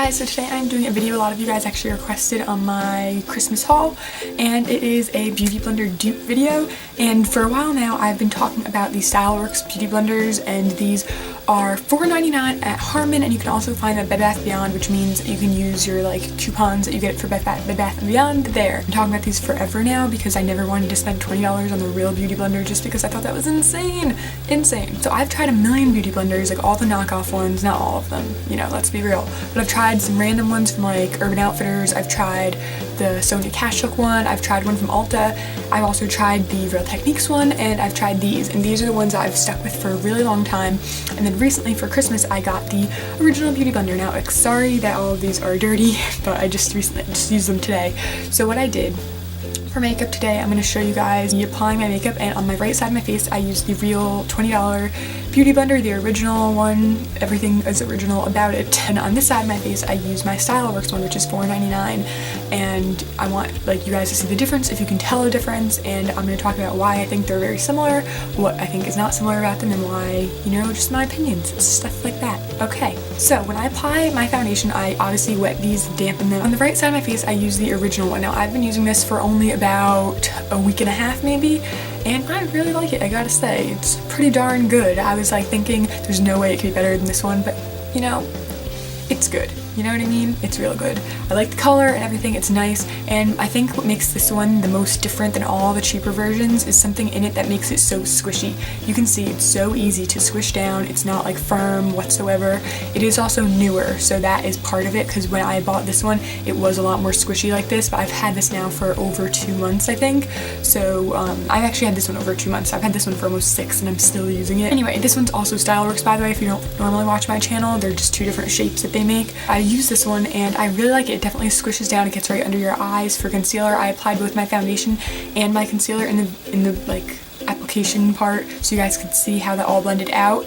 guys, so today I'm doing a video a lot of you guys actually requested on my Christmas haul, and it is a beauty blender dupe video. And for a while now I've been talking about these StyleWurks beauty blenders, and these are $4.99 at Harmon, and you can also find them at Bed Bath & Beyond, which means you can use your coupons that you get for Bed Bath & Beyond there. I'm talking about these forever now because I never wanted to spend $20 on the real beauty blender just because I thought that was insane. So I've tried a million beauty blenders, like all the knockoff ones, not all of them, you know, let's be real. But I've tried some random ones from like Urban Outfitters, I've tried the Sonia Kashuk one, I've tried one from Ulta, I've also tried the Real Techniques one, and I've tried these, and these are the ones that I've stuck with for a really long time. And then recently for Christmas I got the original beauty blender. Now, like, sorry that all of these are dirty, but I just recently used them today. So what I did for makeup today, I'm going to show you guys me applying my makeup, and on my right side of my face I used the Real $20 beauty blender, the original one. Everything is original about it. And on this side of my face I use my StyleWurks one, which is $4.99, and I want you guys to see the difference, if you can tell a difference, and I'm going to talk about why I think they're very similar, what I think is not similar about them, and why, you know, just my opinions, stuff like that. Okay, so when I apply my foundation, I obviously wet these, dampen them. On the right side of my face I use the original one. Now, I've been using this for only about a week and a half maybe, and I really like it, I gotta say. It's pretty darn good. I was like thinking there's no way it could be better than this one, but you know, it's good. You know what I mean? It's real good. I like the color and everything, it's nice, and I think what makes this one the most different than all the cheaper versions is something in it that makes it so squishy. You can see it's so easy to squish down, it's not like firm whatsoever. It is also newer, so that is part of it, because when I bought this one it was a lot more squishy like this, but I've had this now for over 2 months I think. So I've actually had this one over 2 months. I've had this one for almost 6 and I'm still using it. Anyway, this one's also StyleWurks, by the way, if you don't normally watch my channel. They're just 2 different shapes that they make. I use this one and I really like it. It definitely squishes down, it gets right under your eyes. For concealer, I applied both my foundation and my concealer in the like application part, so you guys could see how that all blended out.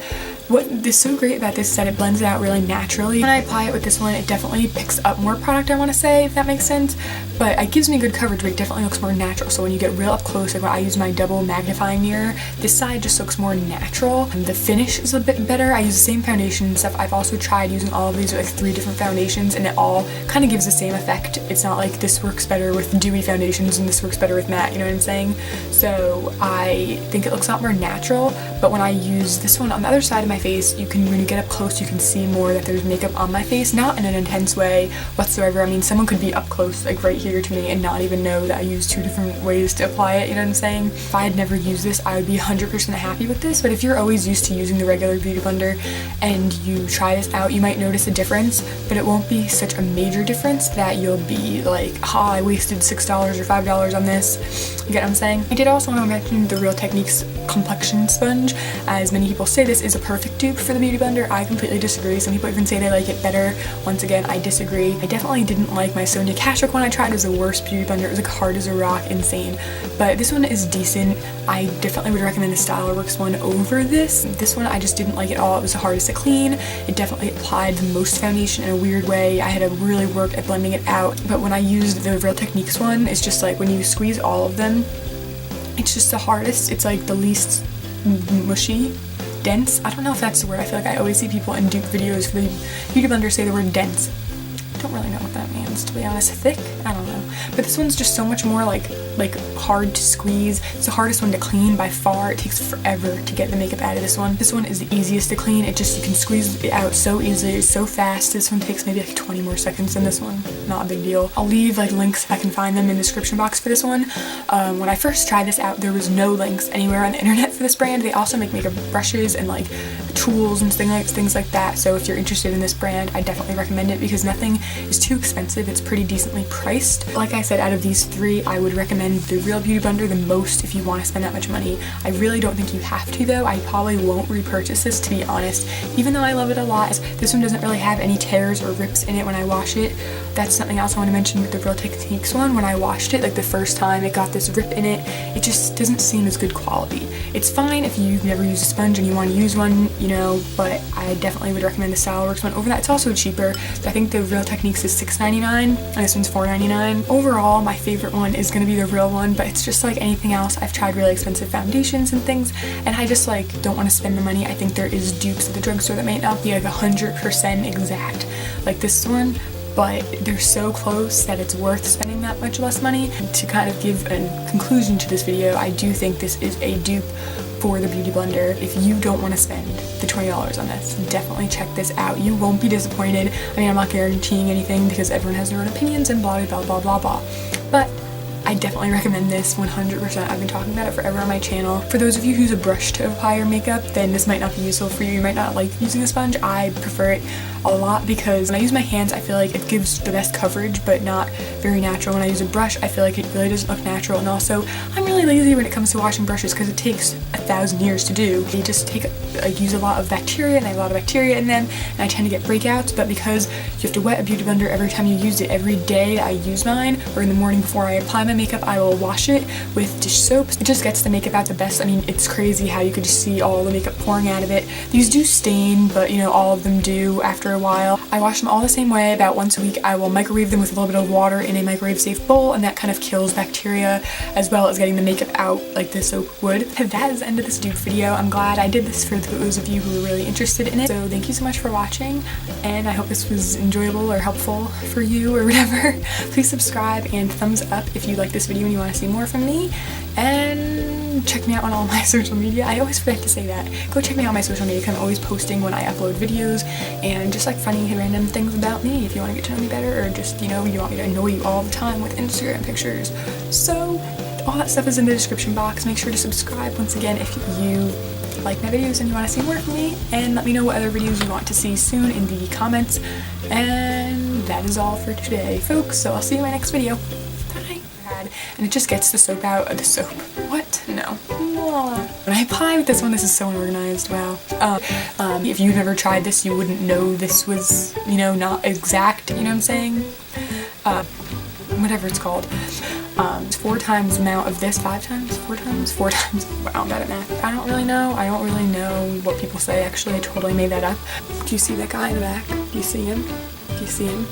What is so great about this is that it blends it out really naturally. When I apply it with this one, it definitely picks up more product, I want to say, if that makes sense. But it gives me good coverage, but it definitely looks more natural. So when you get real up close, like when I use my double magnifying mirror, this side just looks more natural. And the finish is a bit better. I use the same foundation and stuff. I've also tried using all of these with like 3 different foundations, and it all kind of gives the same effect. It's not like this works better with dewy foundations and this works better with matte, you know what I'm saying? So I think it looks a lot more natural. But when I use this one on the other side of my face, you can, when you get up close, you can see more that there's makeup on my face, not in an intense way whatsoever. I mean, someone could be up close, like right here to me, and not even know that I used 2 different ways to apply it, you know what I'm saying? If I had never used this, I would be 100% happy with this. But if you're always used to using the regular beauty blender and you try this out, you might notice a difference, but it won't be such a major difference that you'll be like, I wasted $6 or $5 on this. You get what I'm saying? I did also want to mention the Real Techniques Complexion Sponge. As many people say, this is a perfect dupe for the beauty blender. I completely disagree. Some people even say they like it better. Once again, I disagree. I definitely didn't like my Sonia Kashuk one I tried. It was the worst beauty blender. It was like hard as a rock, insane. But this one is decent. I definitely would recommend the StyleWurks one over this. This one I just didn't like at all. It was the hardest to clean. It definitely applied the most foundation in a weird way. I had to really work at blending it out. But when I used the Real Techniques one, it's just like when you squeeze all of them, it's just the hardest. It's like the least mushy, dense. I don't know if that's the word. I feel like I always see people in dupe videos for the beauty blender say the word dense. I don't really know what that means, to be honest. Thick? I don't know. But this one's just so much more like hard to squeeze. It's the hardest one to clean by far. It takes forever to get the makeup out of this one. This one is the easiest to clean. It just, you can squeeze it out so easily. It's so fast. This one takes maybe like 20 more seconds than this one. Not a big deal. I'll leave like links if I can find them in the description box for this one. When I first tried this out, there was no links anywhere on the internet for this brand. They also make makeup brushes and like tools and things like that. So if you're interested in this brand, I definitely recommend it because nothing is too expensive. It's pretty decently priced. Like I said, out of these 3, I would recommend the Real Beauty Blender the most if you want to spend that much money. I really don't think you have to though. I probably won't repurchase this, to be honest, even though I love it a lot. This one doesn't really have any tears or rips in it when I wash it. That's something else I want to mention with the Real Techniques one. When I washed it, like the first time, it got this rip in it. It just doesn't seem as good quality. It's fine if you've never used a sponge and you want to use one, you know, but I definitely would recommend the StyleWurks one over that. It's also cheaper. I think the Real Techniques Techniques is $6.99 and this one's $4.99. Overall, my favorite one is going to be the real one, but it's just like anything else. I've tried really expensive foundations and things, and I just like don't want to spend the money. I think there is dupes at the drugstore that might not be like 100% exact like this one, but they're so close that it's worth spending that much less money. To kind of give a conclusion to this video, I do think this is a dupe for the Beauty Blender. If you don't want to spend the $20 on this, definitely check this out. You won't be disappointed. I mean, I'm not guaranteeing anything because everyone has their own opinions and blah blah blah blah blah, but I definitely recommend this 100%. I've been talking about it forever on my channel. For those of you who use a brush to apply your makeup, then this might not be useful for you. You might not like using a sponge. I prefer it a lot because when I use my hands, I feel like it gives the best coverage, but not very natural. When I use a brush, I feel like it really doesn't look natural. And also, I'm really lazy when it comes to washing brushes because it takes 1,000 years to do. You just use a lot of bacteria, and I have a lot of bacteria in them, and I tend to get breakouts. But because you have to wet a Beauty Blender every time you use it, every day I use mine, or in the morning before I apply my makeup, I will wash it with dish soap. It just gets the makeup out the best. I mean, it's crazy how you could just see all the makeup pouring out of it. These do stain, but you know, all of them do after a while. I wash them all the same way. About once a week, I will microwave them with a little bit of water in a microwave safe bowl, and that kind of kills bacteria as well as getting the makeup out like the soap would. That is the end of this dupe video. I'm glad I did this for those of you who are really interested in it. So thank you so much for watching, and I hope this was enjoyable or helpful for you or whatever. Please subscribe and thumbs up if you like this video and you want to see more from me, and check me out on all my social media. I always forget to say that. Go check me out on my social media because I'm always posting when I upload videos and just like funny random things about me if you want to get to know me better, or just, you know, you want me to annoy you all the time with Instagram pictures. So all that stuff is in the description box. Make sure to subscribe once again if you like my videos and you want to see more from me, and let me know what other videos you want to see soon in the comments. And that is all for today, folks, so I'll see you in my next video. Bye. And it just gets the soap out of the soap. What? No. When I apply with this one, this is so unorganized. Wow. If you've never tried this, you wouldn't know this was, you know, not exact, you know what I'm saying? Whatever it's called. It's 4 times the amount of this, 5 times, 4 times, 4 times. Wow, I'm bad at math. I don't really know what people say. Actually, I totally made that up. Do you see that guy in the back? Do you see him? Do you see him?